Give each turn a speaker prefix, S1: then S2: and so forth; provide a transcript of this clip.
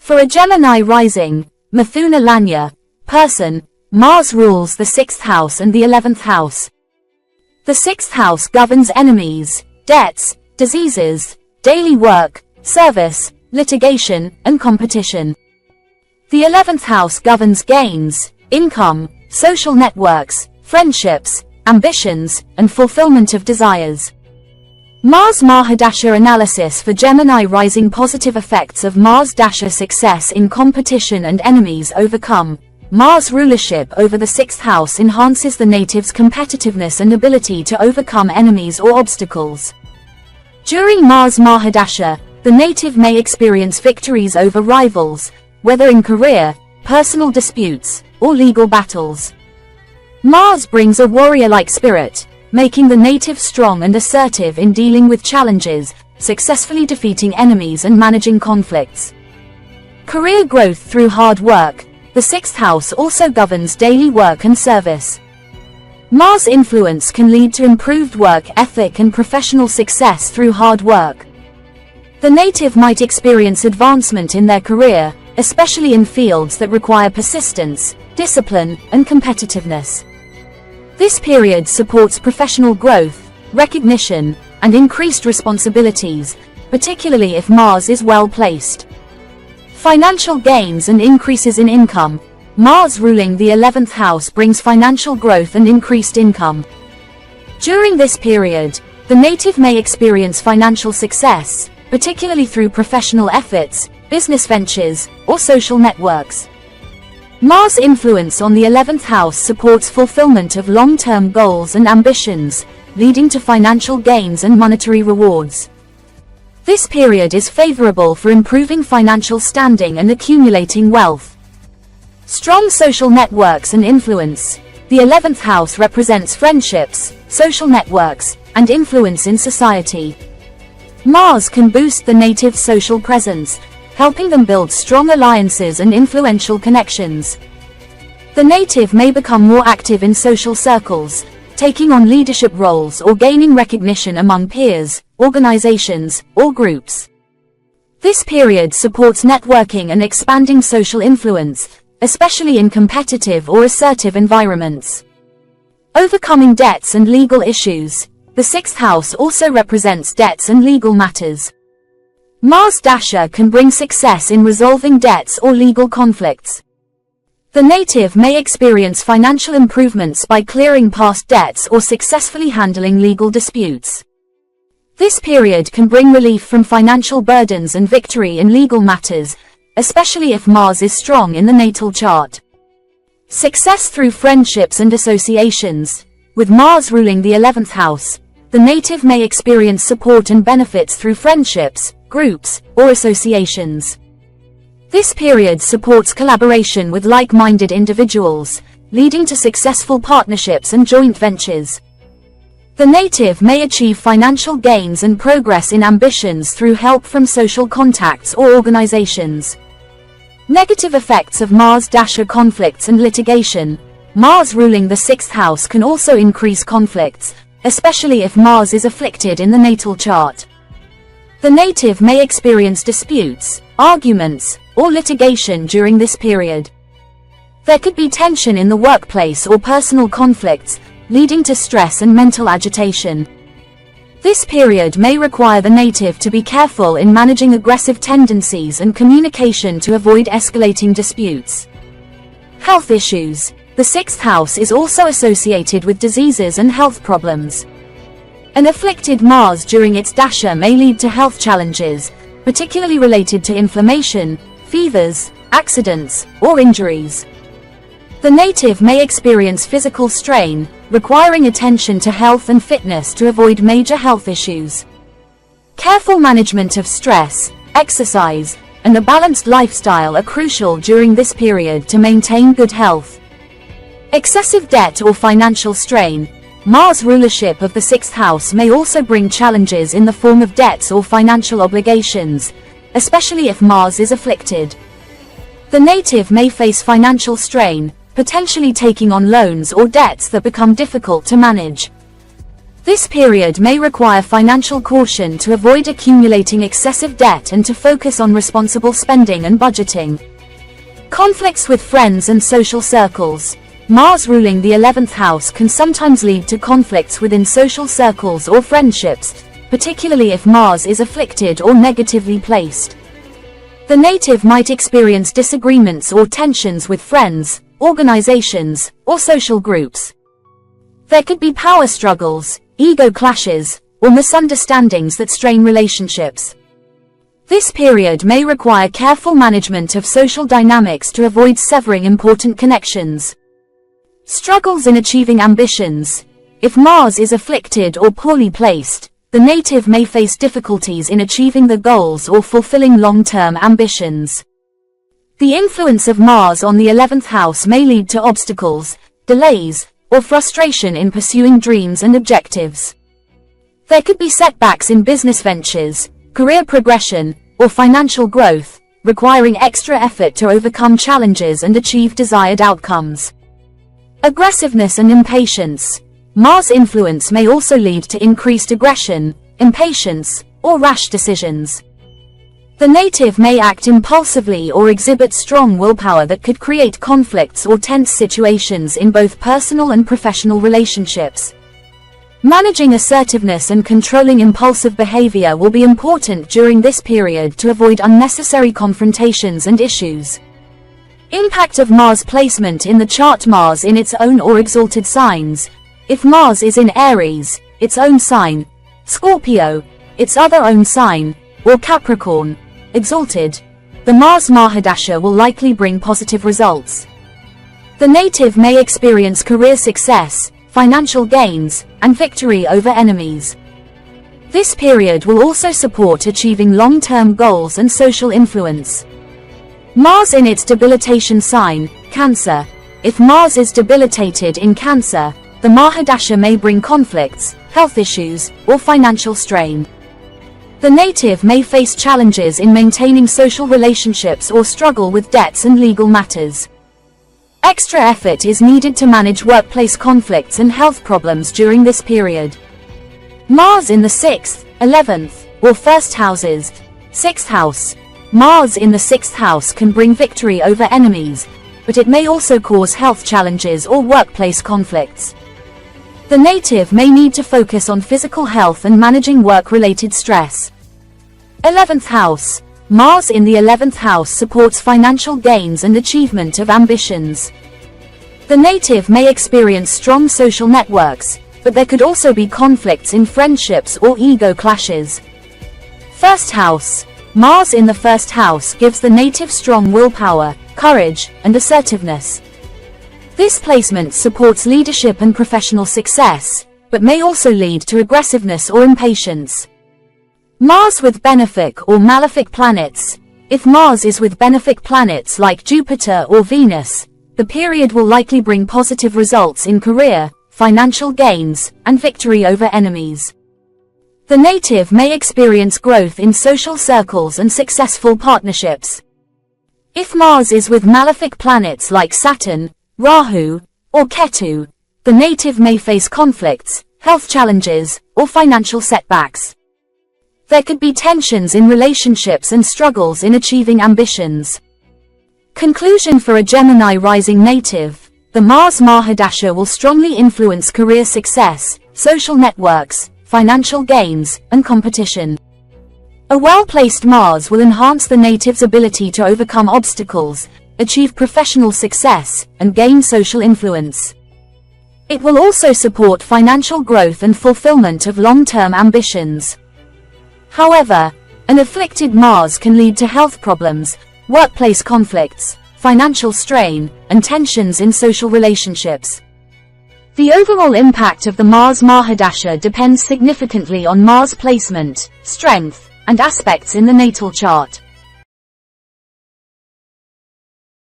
S1: For a Gemini rising, Mithuna Lanya, person, Mars rules the 6th house and the 11th house. The 6th house governs enemies, debts, diseases, daily work, service, litigation, and competition. The 11th house governs gains, income, social networks, friendships, ambitions, and fulfillment of desires. Mars Mahadasha analysis for Gemini rising. Positive effects of Mars Dasha: success in competition and enemies overcome. Mars rulership over the 6th house enhances the native's competitiveness and ability to overcome enemies or obstacles. During Mars Mahadasha, the native may experience victories over rivals, whether in career, personal disputes, or legal battles. Mars brings a warrior-like spirit, making the native strong and assertive in dealing with challenges, successfully defeating enemies and managing conflicts. Career growth through hard work. The 6th house also governs daily work and service. Mars influence can lead to improved work ethic and professional success through hard work. The native might experience advancement in their career, especially in fields that require persistence, discipline, and competitiveness. This period supports professional growth, recognition, and increased responsibilities, particularly if Mars is well placed. Financial gains and increases in income. Mars ruling the 11th house brings financial growth and increased income. During this period, the native may experience financial success, particularly through professional efforts, business ventures, or social networks. Mars influence on the 11th house supports fulfillment of long-term goals and ambitions, leading to financial gains and monetary rewards. This period is favorable for improving financial standing and accumulating wealth. Strong social networks and influence. The 11th house represents friendships, social networks, and influence in society. Mars can boost the native's social presence, helping them build strong alliances and influential connections. The native may become more active in social circles, taking on leadership roles or gaining recognition among peers, organizations, or groups. This period supports networking and expanding social influence, especially in competitive or assertive environments. Overcoming debts and legal issues. The 6th house also represents debts and legal matters. Mars Dasha can bring success in resolving debts or legal conflicts. The native may experience financial improvements by clearing past debts or successfully handling legal disputes. This period can bring relief from financial burdens and victory in legal matters, especially if Mars is strong in the natal chart. Success through friendships and associations. With Mars ruling the 11th house, the native may experience support and benefits through friendships, groups, or associations. This period supports collaboration with like-minded individuals, leading to successful partnerships and joint ventures. The native may achieve financial gains and progress in ambitions through help from social contacts or organizations. Negative effects of Mars Dasha: conflicts and litigation. Mars ruling the 6th house can also increase conflicts, especially if Mars is afflicted in the natal chart. The native may experience disputes, arguments, or litigation during this period. There could be tension in the workplace or personal conflicts, leading to stress and mental agitation. This period may require the native to be careful in managing aggressive tendencies and communication to avoid escalating disputes. Health issues. The 6th house is also associated with diseases and health problems. An afflicted Mars during its dasha may lead to health challenges, particularly related to inflammation, fevers, accidents, or injuries. The native may experience physical strain, requiring attention to health and fitness to avoid major health issues. Careful management of stress, exercise, and a balanced lifestyle are crucial during this period to maintain good health. Excessive debt or financial strain. Mars rulership of the 6th house may also bring challenges in the form of debts or financial obligations, especially if Mars is afflicted. The native may face financial strain, potentially taking on loans or debts that become difficult to manage. This period may require financial caution to avoid accumulating excessive debt and to focus on responsible spending and budgeting. Conflicts with friends and social circles. Mars ruling the 11th house can sometimes lead to conflicts within social circles or friendships, particularly if Mars is afflicted or negatively placed. The native might experience disagreements or tensions with friends, organizations, or social groups. There could be power struggles, ego clashes, or misunderstandings that strain relationships. This period may require careful management of social dynamics to avoid severing important connections. Struggles in achieving ambitions. If Mars is afflicted or poorly placed, the native may face difficulties in achieving the goals or fulfilling long-term ambitions. The influence of Mars on the 11th house may lead to obstacles, delays, or frustration in pursuing dreams and objectives. There could be setbacks in business ventures, career progression, or financial growth, requiring extra effort to overcome challenges and achieve desired outcomes. Aggressiveness and impatience. Mars influence may also lead to increased aggression, impatience, or rash decisions. The native may act impulsively or exhibit strong willpower that could create conflicts or tense situations in both personal and professional relationships. Managing assertiveness and controlling impulsive behavior will be important during this period to avoid unnecessary confrontations and issues. Impact of Mars placement in the chart. Mars in its own or exalted signs. If Mars is in Aries, its own sign, Scorpio, its other own sign, or Capricorn, exalted, the Mars Mahadasha will likely bring positive results. The native may experience career success, financial gains, and victory over enemies. This period will also support achieving long-term goals and social influence. Mars in its debilitation sign, Cancer. If Mars is debilitated in Cancer, the Mahadasha may bring conflicts, health issues, or financial strain. The native may face challenges in maintaining social relationships or struggle with debts and legal matters. Extra effort is needed to manage workplace conflicts and health problems during this period. Mars in the 6th, 11th, or 1st houses. 6th house. Mars in the 6th house can bring victory over enemies, but it may also cause health challenges or workplace conflicts. The native may need to focus on physical health and managing work-related stress. 11th house. Mars in the 11th house supports financial gains and achievement of ambitions. The native may experience strong social networks, but there could also be conflicts in friendships or ego clashes. 1st house. Mars in the 1st house gives the native strong willpower, courage, and assertiveness. This placement supports leadership and professional success, but may also lead to aggressiveness or impatience. Mars with benefic or malefic planets. If Mars is with benefic planets like Jupiter or Venus, the period will likely bring positive results in career, financial gains, and victory over enemies. The native may experience growth in social circles and successful partnerships. If Mars is with malefic planets like Saturn, Rahu, or Ketu, the native may face conflicts, health challenges, or financial setbacks. There could be tensions in relationships and struggles in achieving ambitions. Conclusion for a Gemini rising native. The Mars Mahadasha will strongly influence career success, social networks, financial gains, and competition. A well-placed Mars will enhance the native's ability to overcome obstacles, achieve professional success, and gain social influence. It will also support financial growth and fulfillment of long-term ambitions. However, an afflicted Mars can lead to health problems, workplace conflicts, financial strain, and tensions in social relationships. The overall impact of the Mars Mahadasha depends significantly on Mars placement, strength, and aspects in the natal chart.